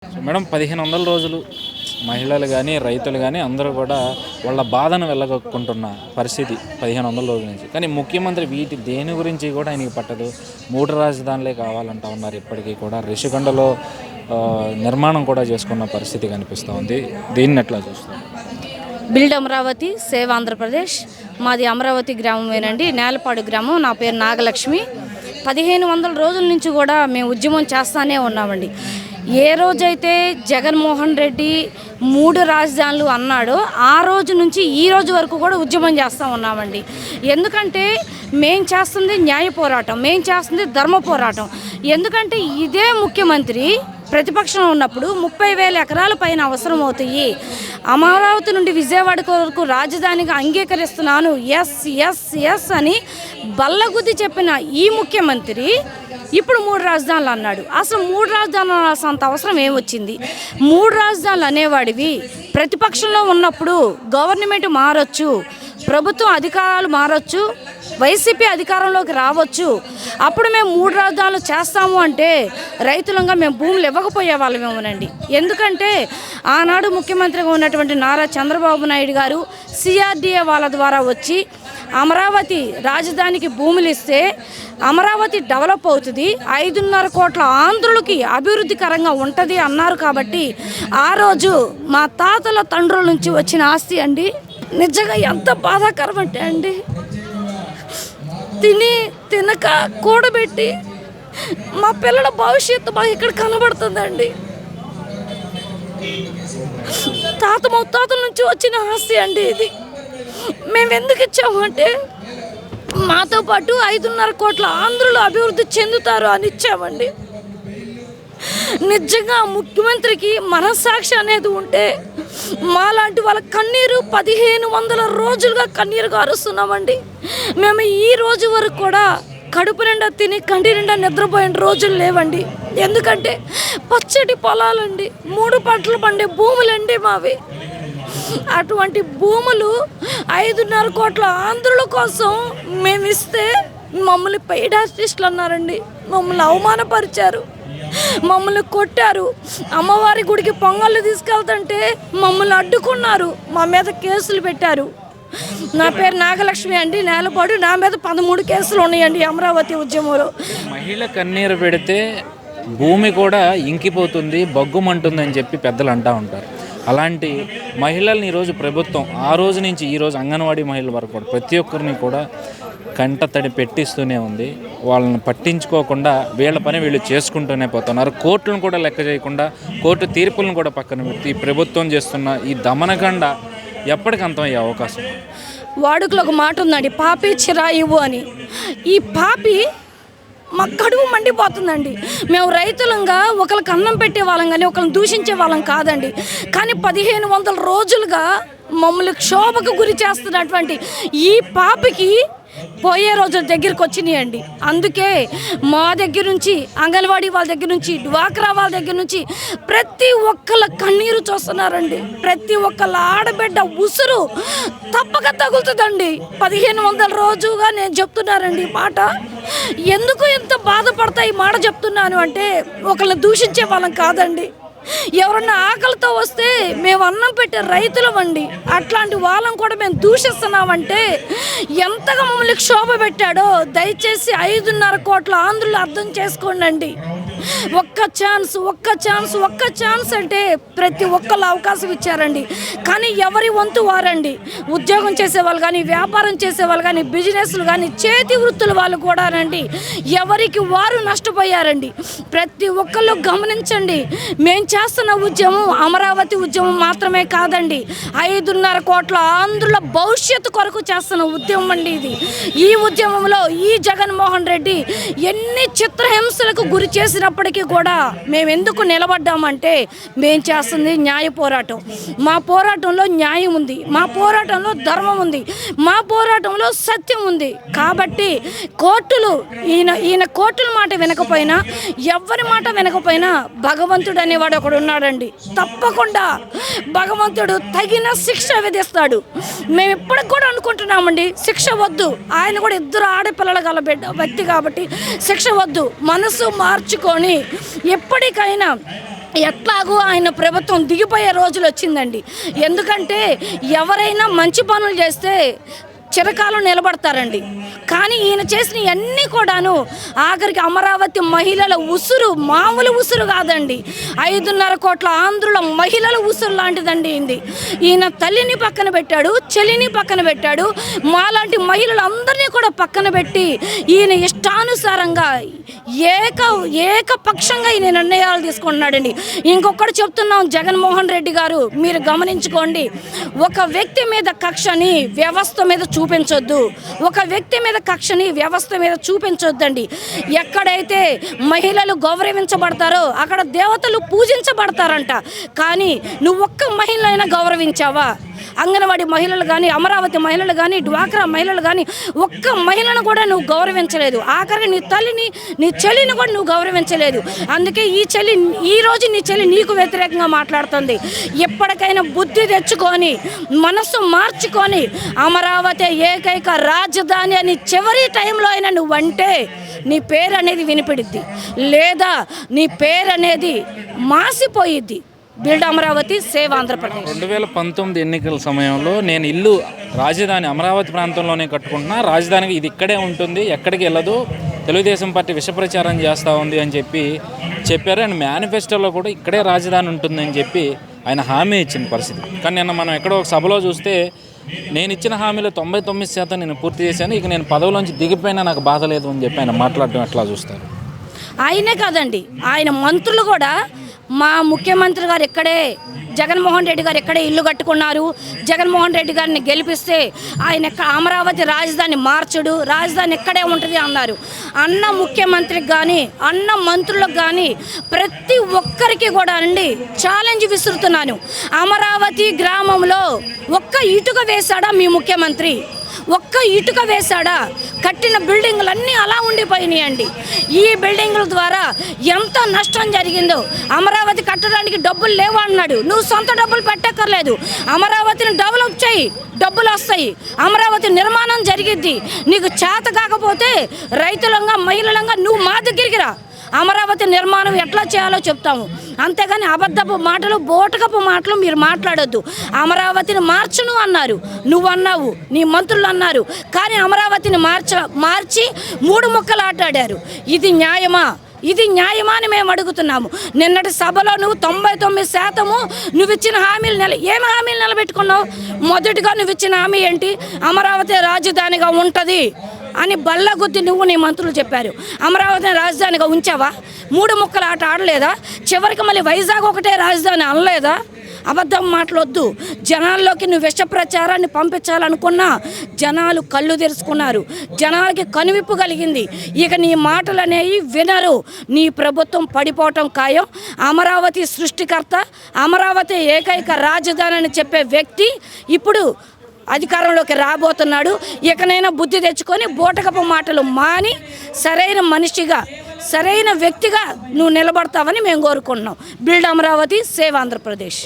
Madam 1500 రోజులు మహిళలు గానీ, రైతులు గానీ అందరూ కూడా వాళ్ళ బాధను వెళ్ళగక్కుంటున్న పరిస్థితి 1500 రోజుల నుంచి. కానీ ముఖ్యమంత్రి దేని గురించి కూడా ఆయనకి పట్టదు. 3 రాజధానులే కావాలంటా ఉన్నారు ఇప్పటికీ కూడా. రిషికొండలో నిర్మాణం కూడా చేసుకున్న పరిస్థితి కనిపిస్తూ ఉంది. దీన్ని ఎట్లా చూస్తారు? Build Amaravati save Andhra Pradesh. మాది అమరావతి గ్రామమేనండి, నేలపాడు గ్రామం. నా పేరు నాగలక్ష్మి. 1500 రోజుల నుంచి కూడా మేము ఉద్యమం చేస్తూనే ఉన్నామండి. ఏ రోజైతే జగన్మోహన్ రెడ్డి 3 రాజధానులు అన్నాడో ఆ రోజు నుంచి ఈ రోజు వరకు కూడా ఉద్యమం చేస్తూ ఉన్నామండి. ఎందుకంటే మేం చేస్తుంది న్యాయ పోరాటం, మేం చేస్తుంది ధర్మ పోరాటం. ఎందుకంటే ఇదే ముఖ్యమంత్రి ప్రతిపక్షంలో ఉన్నప్పుడు 30,000 ఎకరాల పైన అవసరం అవుతాయి, అమరావతి నుండి విజయవాడ వరకు రాజధానిగా అంగీకరిస్తున్నాను, ఎస్ ఎస్ ఎస్ అని బల్లగుద్ది చెప్పిన ఈ ముఖ్యమంత్రి ఇప్పుడు 3 రాజధానులు అన్నాడు. అసలు 3 రాజధానులు అంత అవసరం ఏమొచ్చింది? 3 రాజధానులు అనేవాడివి ప్రతిపక్షంలో ఉన్నప్పుడు గవర్నమెంట్ మారొచ్చు, ప్రభుత్వం అధికారాలు మారొచ్చు, వైసీపీ అధికారంలోకి రావచ్చు. అప్పుడు మేము 3 రాజధానులు చేస్తాము అంటే రైతులంగా మేము భూములు ఇవ్వకపోయే వాళ్ళమేమోనండి. ఎందుకంటే ఆనాడు ముఖ్యమంత్రిగా ఉన్నటువంటి నారా చంద్రబాబు నాయుడు గారు సిఆర్డీఏ వాళ్ళ ద్వారా వచ్చి అమరావతి రాజధానికి భూములు ఇస్తే అమరావతి డెవలప్ అవుతుంది, 5.5 కోట్ల ఆంధ్రులకి అభివృద్ధికరంగా ఉంటుంది అన్నారు. కాబట్టి ఆ రోజు మా తాతల తండ్రుల నుంచి వచ్చిన ఆస్తి అండి. నిజంగా ఎంత బాధాకరం అంటే అండి, తినక కూడబెట్టి మా పిల్లల భవిష్యత్తు మాకు ఇక్కడ కనబడుతుందండి. తాత ముత్తాతల నుంచి వచ్చిన ఆస్తి అండి ఇది. మేము ఎందుకు ఇచ్చాము అంటే మాతో పాటు 5.5 కోట్ల ఆంధ్రులు అభివృద్ధి చెందుతారు అని ఇచ్చామండి. నిజంగా ముఖ్యమంత్రికి మనస్సాక్షి అనేది ఉంటే మాలాంటి వాళ్ళ కన్నీరు 1500 రోజులుగా కన్నీరు గారుస్తున్నామండి. మేము ఈ రోజు వరకు కూడా కడుపు నిండా తిని కంటి నిండా నిద్రపోయిన రోజులు లేవండి. ఎందుకంటే పచ్చటి పొలాలండి, 3 పంటలు పండే భూములండి మావి. అటువంటి భూములు 5.5 కోట్ల ఆంధ్రుల కోసం మేము ఇస్తే మమ్మల్ని పెయిడ్ ఆర్టిస్టులు అన్నారండి. మమ్మల్ని అవమానపరిచారు, మమ్మల్ని కొట్టారు. అమ్మవారి గుడికి పొంగళ్ళు తీసుకెళ్తుంటే మమ్మల్ని అడ్డుకున్నారు, మా మీద కేసులు పెట్టారు. నా పేరు నాగలక్ష్మి అండి, నేలపాడు. నా మీద 13 కేసులు ఉన్నాయండి అమరావతి ఉద్యమంలో. మహిళ కన్నీరు పెడితే భూమి కూడా ఇంకిపోతుంది, బగ్గుమంటుంది అని చెప్పి పెద్దలు అంటూ ఉంటారు. అలాంటి మహిళల్ని ఈరోజు ప్రభుత్వం ఆ రోజు నుంచి ఈ రోజు అంగన్వాడీ మహిళల వరకు కూడా ప్రతి ఒక్కరిని కూడా కంటతడి పెట్టిస్తూనే ఉంది. వాళ్ళని పట్టించుకోకుండా వీళ్ళ పని వీళ్ళు చేసుకుంటూనే పోతున్నారు. కోర్టులను కూడా లెక్క చేయకుండా, కోర్టు తీర్పులను కూడా పక్కన పెట్టి ఈ ప్రభుత్వం చేస్తున్న ఈ దమనగండ ఎప్పటికి అంతమయ్యే అవకాశం? వాడుకలో ఒక మాట ఉందండి, పాపి చిరాయివు అని. ఈ పాపి మా కడుపు మండిపోతుందండి. మేము రైతులంగా ఒకరికి అన్నం పెట్టే వాళ్ళం కానీ ఒకరిని దూషించే వాళ్ళం కాదండి. కానీ 1500 రోజులుగా మమ్మల్ని క్షోభకు గురి చేస్తున్నటువంటి ఈ పాపికి పోయే రోజుల దగ్గరికి వచ్చినాయండి. అందుకే మా దగ్గర నుంచి, అంగన్వాడీ వాళ్ళ దగ్గర నుంచి, డ్వాక్రా వాళ్ళ దగ్గర నుంచి ప్రతి ఒక్కళ్ళ కన్నీరు చూస్తున్నారండి. ప్రతి ఒక్కళ్ళ ఆడబిడ్డ ఉసురు తప్పక తగులుతుందండి. 1500 రోజుగా నేను చెప్తున్నానండి ఈ మాట. ఎందుకు ఇంత బాధపడతా ఈ మాట చెప్తున్నాను అంటే ఒకళ్ళని దూషించే వాళ్ళం కాదండి. ఎవరన్నా ఆకలితో వస్తే మేము అన్నం పెట్టే రైతులమండి. అట్లాంటి వాళ్ళం కూడా మేము దూషిస్తున్నామంటే ఎంతగా మమ్మల్ని క్షోభ పెట్టాడో దయచేసి 5.5 కోట్ల ఆంధ్రులు అర్థం చేసుకోండి. ఒక్క ఛాన్స్ అంటే ప్రతి ఒక్కళ్ళు అవకాశం ఇచ్చారండి. కానీ ఎవరి వంతు వారండి. ఉద్యోగం చేసేవాళ్ళు కానీ, వ్యాపారం చేసేవాళ్ళు కానీ, బిజినెస్లు కానీ, చేతి వృత్తుల వాళ్ళు కూడానండి ఎవరికి వారు నష్టపోయారండి. ప్రతి ఒక్కళ్ళు గమనించండి. మేము చేస్తున్న ఉద్యమం అమరావతి ఉద్యమం మాత్రమే కాదండి, 5.5 కోట్ల ఆంధ్రుల భవిష్యత్తు కొరకు చేస్తున్న ఉద్యమం అండి ఇది. ఈ ఉద్యమంలో ఈ జగన్మోహన్ రెడ్డి ఎన్ని చిత్రహింసలకు గురి చేసినప్పటికీ కూడా మేము ఎందుకు నిలబడ్డామంటే మేము చేస్తుంది న్యాయ పోరాటం. మా పోరాటంలో న్యాయం ఉంది, మా పోరాటంలో ధర్మం ఉంది, మా పోరాటంలో సత్యం ఉంది. కాబట్టి కోర్టులు ఈయన కోర్టుల మాట వినకపోయినా, ఎవరి మాట వినకపోయినా భగవంతుడు అనేవాడు ఒకడు ఉన్నాడండి. తప్పకుండా భగవంతుడు తగిన శిక్ష విధిస్తాడు. మేము ఇప్పటికి కూడా అనుకుంటున్నామండి శిక్ష వద్దు. ఆయన కూడా 2 ఆడపిల్లలు గల వ్యక్తి కాబట్టి శిక్ష వద్దు. మనసు మార్చుకొని ఎప్పటికైనా ఎట్లాగో ఆయన ప్రభుత్వం దిగిపోయే రోజులు వచ్చిందండి. ఎందుకంటే ఎవరైనా మంచి పనులు చేస్తే చిరకాలం నిలబడతారండి. కానీ ఈయన చేసిన అన్నీ కూడాను ఆఖరికి అమరావతి మహిళల ఉసురు మామూలు ఉసురు కాదండి. 5.5 కోట్ల ఆంధ్రుల మహిళల ఉసురు లాంటిదండి ఇది. ఈయన తల్లిని పక్కన పెట్టాడు, చెల్లిని పక్కన పెట్టాడు, మాలాంటి మహిళలందరినీ కూడా పక్కన పెట్టి ఈయన ఇష్టానుసారంగా ఏకపక్షంగా ఈయన నిర్ణయాలు తీసుకుంటున్నాడండి. ఇంకొకటి చెప్తున్నాం, జగన్మోహన్ రెడ్డి గారు మీరు గమనించుకోండి, ఒక వ్యక్తి మీద కక్షని వ్యవస్థ మీద చూపించొద్దు. ఒక వ్యక్తి మీద కక్షని వ్యవస్థ మీద చూపించొద్దండి. ఎక్కడైతే మహిళలు గౌరవించబడతారో అక్కడ దేవతలు పూజించబడతారంట. కానీ నువ్వు ఒక్క మహిళనైనా గౌరవించావా? అంగన్వాడీ మహిళలు కానీ, అమరావతి మహిళలు కానీ, డ్వాక్రా మహిళలు కానీ ఒక్క మహిళను కూడా నువ్వు గౌరవించలేదు. ఆఖరికి నీ తల్లిని, నీ చెల్లిని కూడా నువ్వు గౌరవించలేదు. అందుకే ఈ రోజు నీ చెల్లి నీకు వ్యతిరేకంగా మాట్లాడుతుంది. ఎప్పటికైనా బుద్ధి తెచ్చుకొని మనస్సు మార్చుకొని అమరావతి ఏకైక రాజధాని అని చివరి టైంలో అయినా నువ్వంటే నీ పేరు అనేది వినిపిడిద్ది, లేదా నీ పేరు అనేది మాసిపోయిద్ది. Build Amaravati, save Andhra Pradesh. 2019 ఎన్నికల సమయంలో నేను ఇల్లు రాజధాని అమరావతి ప్రాంతంలోనే కట్టుకుంటున్నా, రాజధానికి ఇది ఇక్కడే ఉంటుంది, ఎక్కడికి వెళ్ళదు, తెలుగుదేశం పార్టీ విషప్రచారం చేస్తూ ఉంది అని చెప్పారు. అండ్ మేనిఫెస్టోలో కూడా ఇక్కడే రాజధాని ఉంటుందని చెప్పి ఆయన హామీ ఇచ్చిన పరిస్థితి. కానీ నిన్న మనం ఎక్కడో ఒక సభలో చూస్తే నేను ఇచ్చిన హామీలో 99% నేను పూర్తి చేశాను, ఇక నేను పదవిలోంచి దిగిపోయినా నాకు బాధ లేదు అని చెప్పి ఆయన మాట్లాడడం ఎట్లా చూస్తారు? ఆయనే కాదండి, ఆయన మంత్రులు కూడా మా ముఖ్యమంత్రి గారు ఇక్కడే, జగన్మోహన్ రెడ్డి గారు ఇక్కడే ఇల్లు కట్టుకున్నారు, జగన్మోహన్ రెడ్డి గారిని గెలిపిస్తే ఆయన అమరావతి రాజధాని మార్చడు, రాజధాని ఇక్కడే ఉంటుంది అన్నారు. అన్న ముఖ్యమంత్రికి కానీ, అన్న మంత్రులకు కానీ ప్రతి ఒక్కరికి కూడా అండి ఛాలెంజ్ విసురుతున్నాను. అమరావతి గ్రామంలో ఒక్క ఇటుక వేశాడా మీ ముఖ్యమంత్రి? ఒక్క ఇటుక వేశాడా? కట్టిన బిల్డింగులన్నీ అలా ఉండిపోయినాయండి. ఈ బిల్డింగుల ద్వారా ఎంత నష్టం జరిగిందో. అమరావతి కట్టడానికి డబ్బులు లేవు అన్నాడు, నువ్వు సొంత డబ్బులు పెట్టక్కర్లేదు, అమరావతిని డెవలప్ చేయి, డబ్బులు వస్తాయి, అమరావతి నిర్మాణం జరిగిద్ది. నీకు చేత కాకపోతే రైతులంగా మహిళలంగా నువ్వు మా దగ్గరికి రా, అమరావతి నిర్మాణం ఎట్లా చేయాలో చెప్తాము. అంతేగాని అబద్ధపు మాటలు, బోటకపు మాటలు మీరు మాట్లాడొద్దు. అమరావతిని మార్చును అన్నారు, నువ్వు అన్నావు, నీ మంత్రులు అన్నారు, కానీ అమరావతిని మార్చి 3 ముక్కలు ఆటాడారు. ఇది న్యాయమా? ఇది న్యాయమా అని మేము అడుగుతున్నాము. నిన్నటి సభలో నువ్వు 99% నువ్వు ఇచ్చిన హామీలు ఏమి హామీలు నిలబెట్టుకున్నావు? మొదటిగా నువ్వు ఇచ్చిన హామీ ఏంటి? అమరావతి రాజధానిగా ఉంటుంది అని బల్లగుద్ది నువ్వు నీ మంత్రులు చెప్పారు. అమరావతిని రాజధానిగా ఉంచావా? 3 ముక్కలు ఆట ఆడలేదా? చివరికి మళ్ళీ వైజాగ్ ఒకటే రాజధాని అనలేదా? అబద్ధం మాటలొద్దు. జనాల్లోకి నువ్వు విష ప్రచారాన్ని పంపించాలనుకున్నా జనాలు కళ్ళు తెరుచుకున్నారు, జనాలకి కనువిప్పు కలిగింది. ఇక నీ మాటలు అనేవి వినరు. నీ ప్రభుత్వం పడిపోవటం ఖాయం. అమరావతి సృష్టికర్త, అమరావతి ఏకైక రాజధాని అని చెప్పే వ్యక్తి ఇప్పుడు అధికారంలోకి రాబోతున్నాడు. ఇకనైనా బుద్ధి తెచ్చుకొని బోటకపు మాటలు మాని సరైన మనిషిగా, సరైన వ్యక్తిగా నువ్వు నిలబడతావని మేము కోరుకుంటున్నాం. Build Amaravati, save Andhra Pradesh.